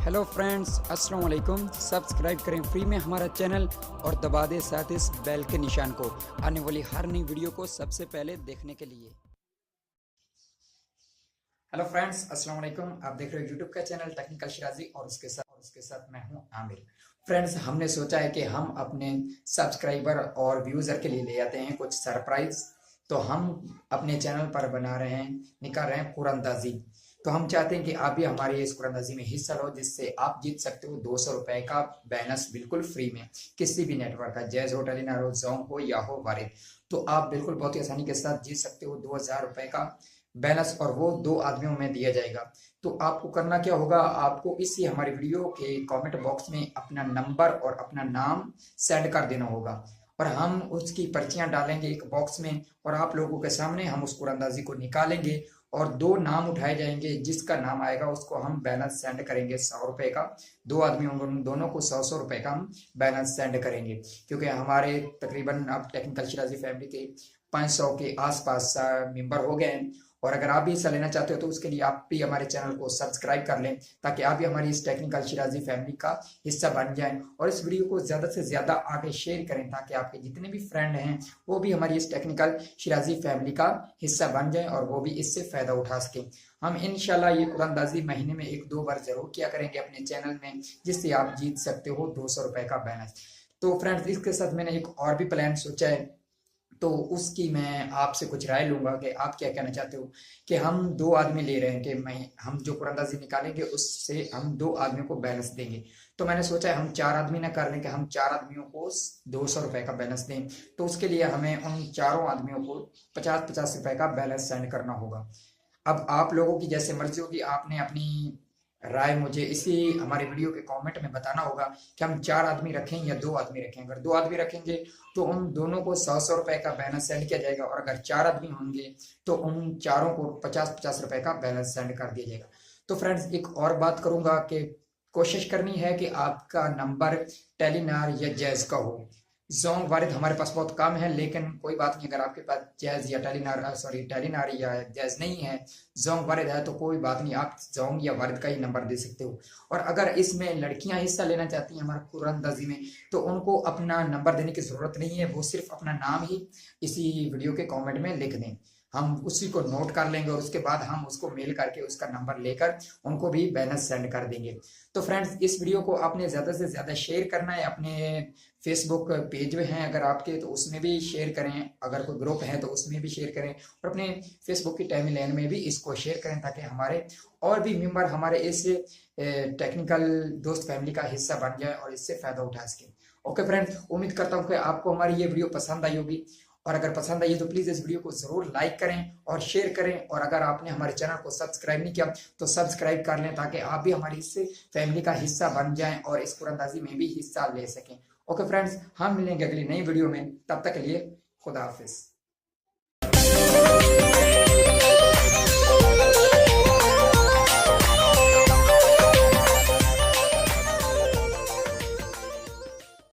Hello friends, अस्सलाम वालेकुम। Subscribe करें फ्री में हमारा चैनल और दबा दें साथ इस बेल के निशान को आने वाली हर नई वीडियो को सबसे पहले देखने के लिए। हेलो फ्रेंड्स, अस्सलाम वालेकुम। आप देख रहे हो यूट्यूब का चैनल टेक्निकल शिराजी और उसके साथ मैं हूं आमिर। फ्रेंड्स, हमने सोचा है कि हम अपने सब्सक्राइबर और व्यूज़र के लिए ले आते हैं कुछ सरप्राइज। तो हम अपने चैनल पर बना रहे हैं, निकाल रहे हैं कुरानंदाजी। तो हम चाहते हैं कि आप भी हमारे इस कुरानंदाजी में हिस्सा लो, जिससे आप जीत सकते हो 200 रुपए का बैनस बिल्कुल फ्री में, किसी भी नेटवर्क का, जैज हो, टेलीनार हो, जोंग हो या हो वारिद। तो आप बिल्कुल बहुत ही आसानी के साथ जीत सकते हो 2000 रुपए का बैलेंस, और वो 2 आदमियों में दिया जाएगा। तो आपको करना क्या होगा, आपको इसी हमारी वीडियो के कमेंट बॉक्स में अपना नंबर और अपना नाम सेंड कर देना होगा, और हम उसकी पर्चियां डालेंगे एक बॉक्स में, और आप लोगों के सामने हम उस कुरानंदाजी को निकालेंगे और 2 नाम उठाए जाएंगे। जिसका नाम आएगा उसको हम बैलेंस सेंड करेंगे 100 रुपए का। 2 आदमी होंगे, उन दोनों को 100 रुपए का हम बैलेंस सेंड करेंगे, क्योंकि हमारे तकरीबन अब टेक्निकल शिराजी फैमिली के 500 के आसपास मेंबर हो गए हैं। और अगर आप भी हिस्सा लेना चाहते हो तो उसके लिए आप भी हमारे चैनल को सब्सक्राइब कर लें, ताकि आप भी हमारी इस टेक्निकल शिराजी फैमिली का हिस्सा बन जाएं, और इस वीडियो को ज़्यादा से ज़्यादा आगे शेयर करें, ताकि आपके जितने भी फ्रेंड हैं वो भी हमारी इस टेक्निकल शिराजी फैमिली का हिस्सा बन जाएं और वो भी इससे फ़ायदा उठा सकें। हम इंशाल्लाह ये कुरानंदाजी महीने में 1-2 बार जरूर किया करेंगे अपने चैनल में, जिससे आप जीत सकते हो 200 रुपए का बैलेंस। तो फ्रेंड्स, इसके साथ मैंने एक और भी प्लान सोचा है, तो उसकी मैं आपसे कुछ राय लूंगा कि आप क्या कहना चाहते हो। कि हम 2 आदमी ले रहे हैं कि हम जो कुरानंदाजी निकालेंगे उससे हम 2 आदमियों को बैलेंस देंगे। तो मैंने सोचा है हम 4 आदमी ना कर लें, कि हम 4 आदमियों को 200 रुपए का बैलेंस दें। तो उसके लिए हमें उन चारों आदमियों को 50-50 रुपए का बैलेंस सेंड करना होगा। अब आप लोगों की जैसे मर्जी होगी, आपने अपनी राय मुझे इसी हमारे वीडियो के कमेंट में बताना होगा कि हम 4 आदमी रखें या 2 आदमी रखें। अगर 2 आदमी रखेंगे तो उन दोनों को 100-100 रुपए का बैलेंस सेंड किया जाएगा, और अगर 4 आदमी होंगे तो उन चारों को 50-50 रुपए का बैलेंस सेंड कर दिया जाएगा। तो फ्रेंड्स, एक और बात करूंगा कि कोशिश करनी है कि आपका नंबर टेलीनार या जैज का हो। जोंग वारिद हमारे पास बहुत कम है, लेकिन कोई बात नहीं, अगर आपके पास जैज या टेलीनार या जैज नहीं है, जोंग वारिद है, तो कोई बात नहीं, आप जोंग या वारिद का ही नंबर दे सकते हो। और अगर इसमें लड़कियां हिस्सा लेना चाहती हैं हमारे कुरानंदाजी में, तो उनको अपना नंबर देने की जरूरत नहीं है, वो सिर्फ अपना नाम ही इसी वीडियो के कमेंट में लिख दें। हम उसी को नोट कर लेंगे और उसके बाद हम उसको मेल करके उसका नंबर लेकर उनको भी बैलेंस सेंड कर देंगे। तो फ्रेंड्स, इस वीडियो को आपने ज़्यादा से ज़्यादा शेयर करना है। अपने फेसबुक पेज में हैं अगर आपके, तो उसमें भी शेयर करें, अगर कोई ग्रुप है तो उसमें भी शेयर करें, और अपने फेसबुक की टाइमलाइन में भी इसको शेयर करें, ताकि हमारे और भी मेंबर हमारे इस टेक्निकल दोस्त फैमिली का हिस्सा बन जाए और इससे फ़ायदा उठा सकें। ओके फ्रेंड्स, उम्मीद करता हूँ कि आपको हमारी ये वीडियो पसंद आई होगी, और अगर पसंद आई है तो प्लीज़ इस वीडियो को ज़रूर लाइक करें और शेयर करें, और अगर आपने हमारे चैनल को सब्सक्राइब नहीं किया तो सब्सक्राइब कर लें, ताकि आप भी हमारी इस फैमिली का हिस्सा बन जाएं और इस कुरानंदाजी में भी हिस्सा ले सकें। ओके फ्रेंड्स, हम मिलेंगे अगली नई वीडियो में, तब तक के लिए खुदा हाफिज।